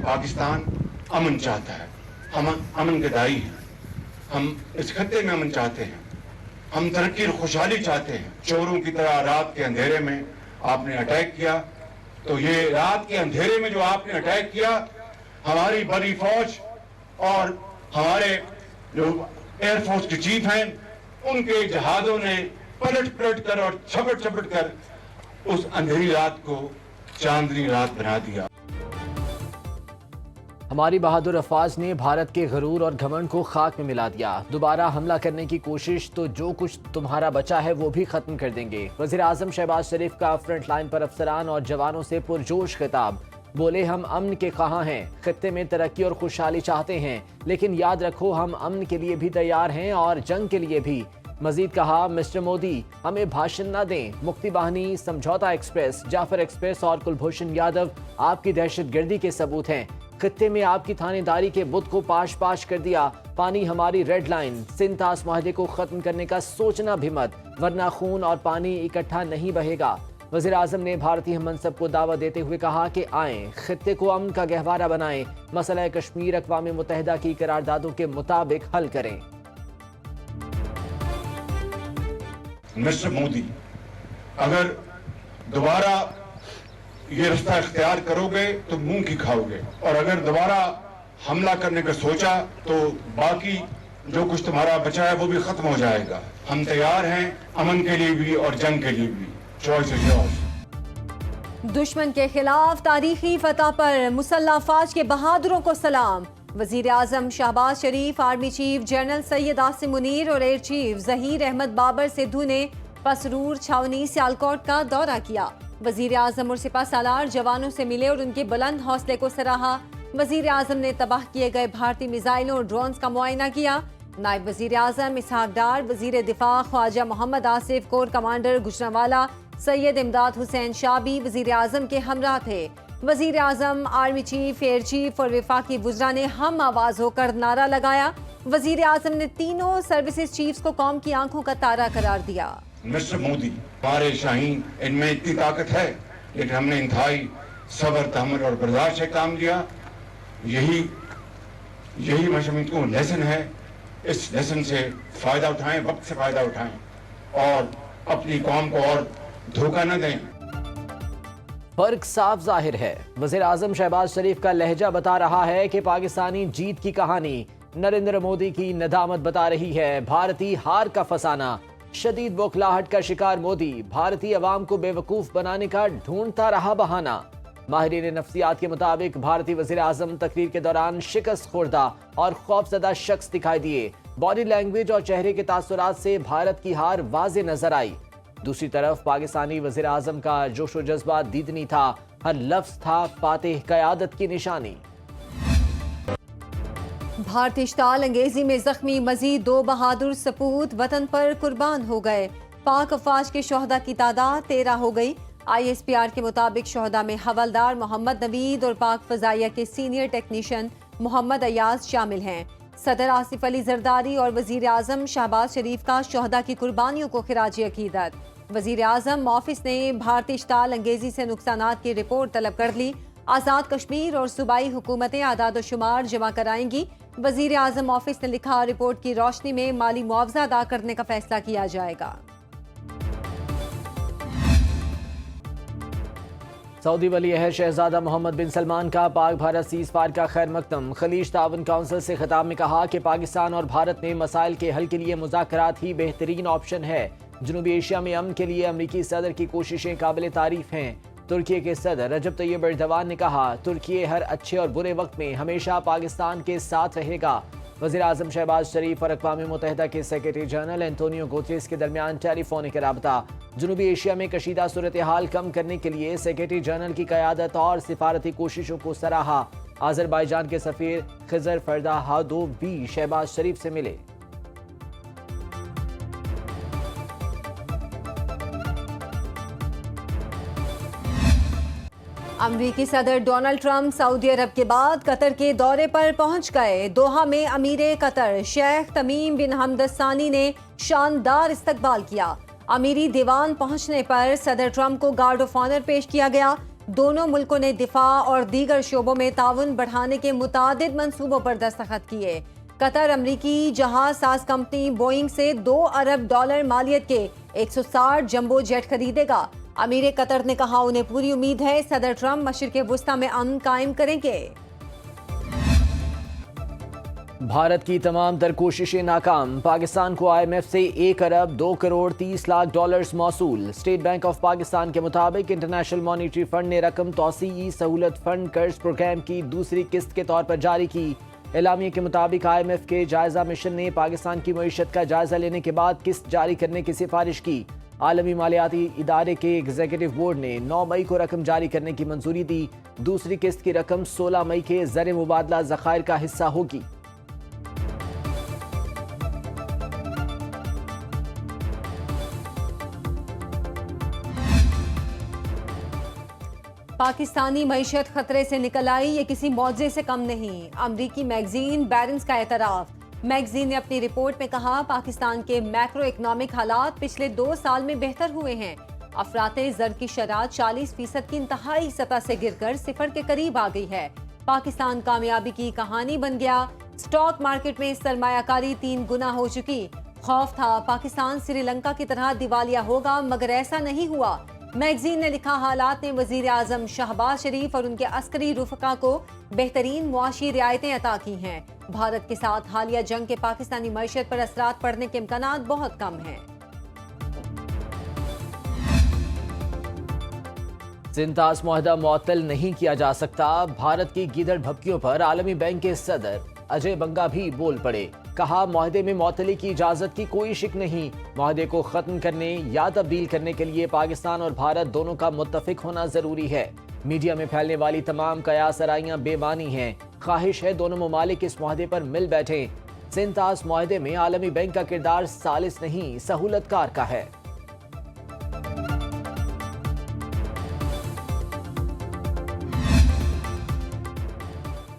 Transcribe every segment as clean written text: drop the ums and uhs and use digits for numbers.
पाकिस्तान अमन चाहता है, हम अमन के दाई हैं, हम इस खत्ते में अमन चाहते हैं, हम तरक्की और खुशहाली चाहते हैं। चोरों की तरह रात के अंधेरे में आपने अटैक किया, तो ये रात के अंधेरे में जो आपने अटैक किया, हमारी बड़ी फौज और हमारे जो एयरफोर्स के चीफ हैं, उनके जहाजों ने पलट पलट कर और झपट झपट कर उस अंधेरी रात को चांदनी रात बना दिया। हमारी बहादुर अफवाज ने भारत के गरूर और घमंड को खाक में मिला दिया। दोबारा हमला करने की कोशिश तो जो कुछ तुम्हारा बचा है वो भी खत्म कर देंगे। वज़ीर आज़म शहबाज शरीफ का फ्रंट लाइन पर अफसरान और जवानों से पुरजोश खिताब। बोले, हम अमन के ख़्वाह हैं, खत्ते में तरक्की और खुशहाली चाहते हैं, लेकिन याद रखो हम अमन के लिए भी तैयार हैं और जंग के लिए भी। मजीद कहा, मिस्टर मोदी हमें भाषण न दें। मुक्ति वाहिनी, समझौता एक्सप्रेस, जाफर एक्सप्रेस और कुलभूषण यादव आपकी दहशतगर्दी के सबूत हैं। खत्ते में आपकी थानेदारी के बुत को पाश पाश कर दिया। पानी हमारी रेड लाइन। सिंतास माहदे को खत्म करने का सोचना भी मत, वरना खून और पानी इकट्ठा नहीं बहेगा। वज़ीर आज़म ने भारतीय मनसब को दावा देते हुए कहा कि आएं, खत्ते को अमन का गहवारा बनाएं, मसला कश्मीर अक़वाम मुत्तहिदा की करारदादों के मुताबिक हल करें। मिस्टर मोदी, अगर दोबारा ये रास्ता इख्तियार करोगे तो मुंह की खाओगे, और अगर दोबारा हमला करने का सोचा तो बाकी जो कुछ तुम्हारा बचा है वो भी खत्म हो जाएगा। हम तैयार हैं अमन के लिए भी और जंग के लिए भी। Choice is yours. दुश्मन के खिलाफ तारीखी फतह पर मुसल्लह अफवाज के बहादुरों को सलाम। वजीर आजम Shahbaz Sharif, army chief general Syed Asim Munir और एयर चीफ ज़हीर अहमद बाबर सिद्धू ने पसरूर, छावनी, सियालकोट का दौरा किया। वजीर आजम और सिपा सालार जवानों से मिले और उनके बुलंद हौसले को सराहा। वजीर आजम ने तबाह किए गए भारतीय मिसाइलों और ड्रोन्स का मुआयना किया। नायब वजीर आजम इसहाक डार, वजीर दिफा ख्वाजा मोहम्मद आसिफ, कोर कमांडर गुजरांवाला सैयद इमदाद हुसैन शाह भी वजीर आजम के हमरा थे। वजीर आजम, आर्मी चीफ, एयर चीफ और वफाकी वुज़रा ने हम आवाज होकर नारा लगाया। वजीर आजम ने तीनों सर्विसेज चीफ्स को कौम की आंखों का तारा करार दिया। मिस्टर मोदी, हमारे शाहीन इनमें इतनी ताकत है, लेकिन हमने इंतहाई सब्र, तहम्मुल और बर्दाश्त से काम लिया। यही मैं समझता हूँ लेसन है। इस लेसन से फायदा उठाएं, वक्त से फायदा उठाएं और अपनी कौम को और धोखा न दें। फर्क साफ जाहिर है। वज़ीर आज़म शहबाज शरीफ का लहजा बता रहा है कि पाकिस्तानी जीत की कहानी नरेंद्र मोदी की नदामत बता रही है। भारतीय हार का फसाना, शदीद बौखलाहट का शिकार मोदी भारतीय अवाम को बेवकूफ बनाने का ढूंढता रहा बहाना। माहिरीन नफ्सियात के मुताबिक भारतीय वज़ीर आज़म तकरीर के दौरान शिकस्त खुर्दा और खौफजदा शख्स दिखाई दिए। बॉडी लैंग्वेज और चेहरे के तासुरात से भारत की हार वाज़े नजर आई। दूसरी तरफ पाकिस्तानी वज़ीर आज़म का जोश व जज्बा दीदनी था। हर लफ्ज़ था फातिह क़यादत की निशानी। भारतीय इश्ताल अंगेजी में जख्मी मजीद 2 बहादुर सपूत वतन पर कुर्बान हो गए। पाक अफवाज के शोहदा की तादाद 13 हो गई। ISPR के मुताबिक शोहदा में हवलदार मोहम्मद नवीद और पाक फजाइया के सीनियर टेक्नीशियन मोहम्मद अयाज शामिल हैं। सदर आसिफ अली जरदारी और वजीर आजम शहबाज शरीफ का शोहदा की कुर्बानियों को खिराजी अकीदत। वजीर आजम ऑफिस ने भारतीय इश्ताल अंगेजी से नुकसानात की रिपोर्ट तलब कर ली। आज़ाद कश्मीर और सूबाई हुकूमतें आदाद व शुमार जमा कराएंगी। वजीर आजम ऑफिस ने लिखा, रिपोर्ट की रोशनी में माली मुआवजा अदा करने का फैसला किया जाएगा। सऊदी वली अहद शहजादा मोहम्मद बिन सलमान का पाक भारत सीज़ फायर का खैर मकदम। खलीज ताउन काउंसिल से खिताब में कहा कि पाकिस्तान और भारत में मसाइल के हल के लिए मुज़ाकरात ही बेहतरीन ऑप्शन है। जनूबी एशिया में अमन के लिए अमरीकी सदर की कोशिशें काबिल तारीफ हैं। तुर्की के सदर रजब तैयब एर्दोगान ने कहा, तुर्की हर अच्छे और बुरे वक्त में हमेशा पाकिस्तान के साथ रहेगा। वज़ीर आज़म शहबाज शरीफ और अक़वाम मुत्तहिदा के सेक्रेटरी जनरल एंटोनियो गुतेरेस के दरमियान टेलीफोनिक राबता। जनूबी एशिया में कशीदा सूरत हाल कम करने के लिए सेक्रेटरी जनरल की क़यादत और सिफारती कोशिशों को सराहा। आज़रबाईजान के सफ़ीर खिज़र फरदाहादोव भी शहबाज शरीफ से मिले। अमरीकी सदर डोनाल्ड ट्रंप सऊदी अरब के बाद कतर के दौरे पर पहुंच गए। दोहा में अमीर कतर शेख तमीम बिन हमद सानी ने शानदार इस्तकबाल किया। अमीरी दीवान पहुंचने पर सदर ट्रंप को गार्ड ऑफ ऑनर पेश किया गया। دونوں ملکوں نے دفاع اور دیگر شعبوں میں تعاون بڑھانے کے متعدد منصوبوں پر دستخط کیے۔ قطر امریکی جہاز ساز کمپنی بوئنگ سے $2 ارب مالیت کے 160 جمبو جیٹ خریدے گا۔ امیر قطر نے کہا انہیں پوری امید ہے صدر ٹرمپ مشرق وسطی میں امن قائم کریں گے۔ بھارت کی تمام تر کوششیں ناکام، پاکستان کو آئی ایم ایف سے $1 ارب 2 کروڑ 30 لاکھ موصول۔ اسٹیٹ بینک آف پاکستان کے مطابق انٹرنیشنل مانیٹری فنڈ نے رقم توسیعی سہولت فنڈ قرض پروگرام کی دوسری قسط کے طور پر جاری کی۔ اعلامیے کے مطابق آئی ایم ایف کے جائزہ مشن نے پاکستان کی معیشت کا جائزہ لینے کے بعد قسط جاری کرنے کی سفارش کی۔ عالمی مالیاتی ادارے کے ایگزیکٹو بورڈ نے 9 مئی کو رقم جاری کرنے کی منظوری دی۔ دوسری قسط کی رقم 16 مئی کے زر مبادلہ ذخائر کا حصہ ہوگی۔ پاکستانی معیشت خطرے سے نکل آئی، یہ کسی معجزے سے کم نہیں۔ امریکی میگزین بیرنز کا اعتراف۔ میگزین نے اپنی رپورٹ میں کہا پاکستان کے میکرو اکنامک حالات پچھلے 2 سال میں بہتر ہوئے ہیں۔ افراط زر کی شرح 40% کی انتہائی سطح سے گر کر 0 کے قریب آ گئی ہے۔ پاکستان کامیابی کی کہانی بن گیا۔ سٹاک مارکیٹ میں سرمایہ کاری 3 گنا ہو چکی۔ خوف تھا پاکستان سری لنکا کی طرح دیوالیہ ہوگا، مگر ایسا نہیں ہوا۔ میگزین نے لکھا حالات نے وزیر اعظم شہباز شریف اور ان کے عسکری رفقا کو بہترین معاشی رعایتیں عطا کی ہیں۔ بھارت کے ساتھ حالیہ جنگ کے پاکستانی معیشت پر اثرات پڑنے کے امکانات بہت کم ہیں۔ سنتاس معاہدہ معطل نہیں کیا جا سکتا، بھارت کی گیدڑ بھبکیوں پر عالمی بینک کے صدر اجے بنگا بھی بول پڑے۔ کہا معاہدے میں معطلی کی اجازت کی کوئی شک نہیں، معاہدے کو ختم کرنے یا تبدیل کرنے کے لیے پاکستان اور بھارت دونوں کا متفق ہونا ضروری ہے۔ میڈیا میں پھیلنے والی تمام قیاس آرائیاں بے معنی ہیں۔ خواہش ہے دونوں ممالک اس معاہدے پر مل بیٹھیں۔ سنتاس معاہدے میں عالمی بینک کا کردار ثالث نہیں، سہولت کار کا ہے۔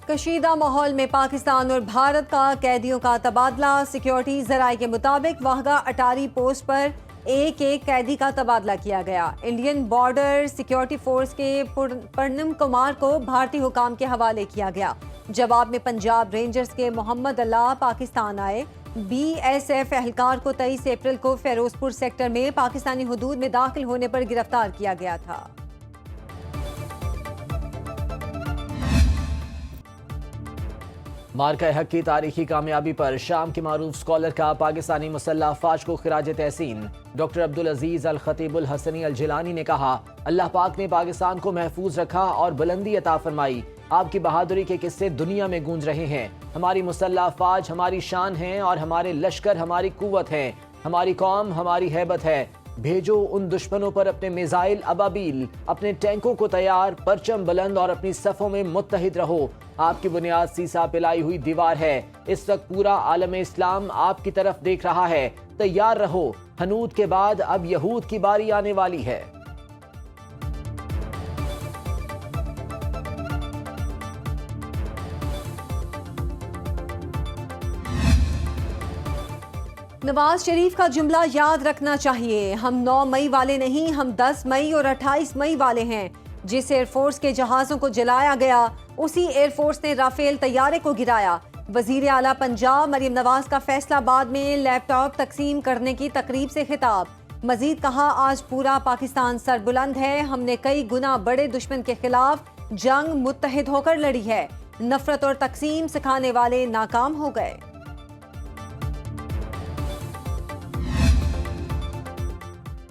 کشیدہ ماحول میں پاکستان اور بھارت کا قیدیوں کا تبادلہ۔ سیکیورٹی ذرائع کے مطابق واہگہ اٹاری پوسٹ پر ایک قیدی کا تبادلہ کیا گیا۔ انڈین بارڈر سیکیورٹی فورس کے پرنم کمار کو بھارتی حکام کے حوالے کیا گیا۔ جواب میں پنجاب رینجرز کے محمد اللہ پاکستان آئے۔ بی ایس ایف اہلکار کو 23 اپریل کو فیروز پور سیکٹر میں پاکستانی حدود میں داخل ہونے پر گرفتار کیا گیا تھا۔ مارکہ حق کی تاریخی کامیابی پر شام کے معروف اسکالر کا پاکستانی مسلح افواج کو خراج تحسین۔ ڈاکٹر عبدالعزیز الخطیب الحسنی الجیلانی نے کہا اللہ پاک نے پاکستان کو محفوظ رکھا اور بلندی عطا فرمائی۔ آپ کی بہادری کے قصے دنیا میں گونج رہے ہیں۔ ہماری مسلح افواج ہماری شان ہیں اور ہمارے لشکر ہماری قوت ہیں۔ ہماری قوم ہماری ہیبت ہے۔ بھیجو ان دشمنوں پر اپنے میزائل ابابیل، اپنے ٹینکوں کو تیار، پرچم بلند اور اپنی صفوں میں متحد رہو۔ آپ کی بنیاد سیسا پلائی ہوئی دیوار ہے۔ اس وقت پورا عالم اسلام آپ کی طرف دیکھ رہا ہے۔ تیار رہو، ہنود کے بعد اب یہود کی باری آنے والی ہے۔ نواز شریف کا جملہ یاد رکھنا چاہیے، ہم 9 مئی والے نہیں، ہم 10 مئی اور 28 مئی والے ہیں۔ جس ایئر فورس کے جہازوں کو جلایا گیا اسی ایئر فورس نے رافیل طیارے کو گرایا۔ وزیر اعلیٰ پنجاب مریم نواز کا فیصلہ آباد میں لیپ ٹاپ تقسیم کرنے کی تقریب سے خطاب۔ مزید کہا آج پورا پاکستان سربلند ہے، ہم نے کئی گنا بڑے دشمن کے خلاف جنگ متحد ہو کر لڑی ہے، نفرت اور تقسیم سکھانے والے ناکام ہو گئے۔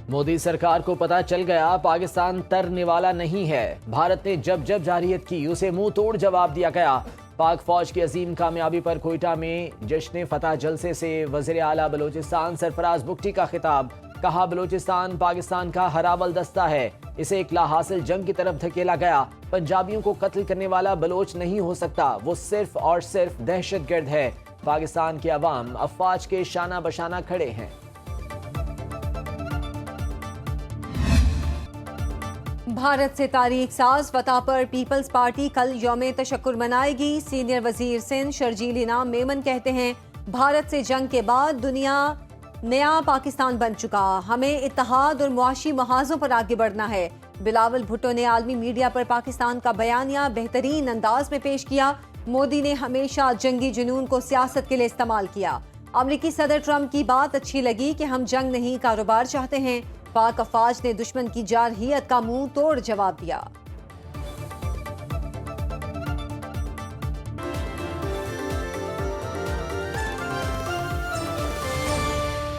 مودی سرکار کو پتا چل گیا پاکستان ترنے والا نہیں ہے۔ بھارت نے جب جب جارحیت کی اسے منہ توڑ جواب دیا گیا۔ پاک فوج کی عظیم کامیابی پر کوئٹہ میں جشن فتح جلسے سے وزیر اعلیٰ بلوچستان سرفراز بگٹی کا خطاب۔ کہا بلوچستان پاکستان کا ہراول دستہ ہے، اسے ایک لا حاصل جنگ کی طرف دھکیلا گیا۔ پنجابیوں کو قتل کرنے والا بلوچ نہیں ہو سکتا، وہ صرف اور صرف دہشت گرد ہے۔ پاکستان کے عوام افواج کے شانہ بشانہ کھڑے ہیں۔ بھارت سے تاریخ ساز فتح پر پیپلز پارٹی کل یوم تشکر منائے گی۔ سینئر وزیر سندھ شرجیل انعام میمن کہتے ہیں بھارت سے جنگ کے بعد دنیا نیا پاکستان بن چکا، ہمیں اتحاد اور معاشی محاذوں پر آگے بڑھنا ہے۔ بلاول بھٹو نے عالمی میڈیا پر پاکستان کا بیانیہ بہترین انداز میں پیش کیا۔ مودی نے ہمیشہ جنگی جنون کو سیاست کے لیے استعمال کیا۔ امریکی صدر ٹرمپ کی بات اچھی لگی کہ ہم جنگ نہیں کاروبار چاہتے ہیں۔ پاک افواج نے دشمن کی جارحیت کا منہ توڑ جواب دیا۔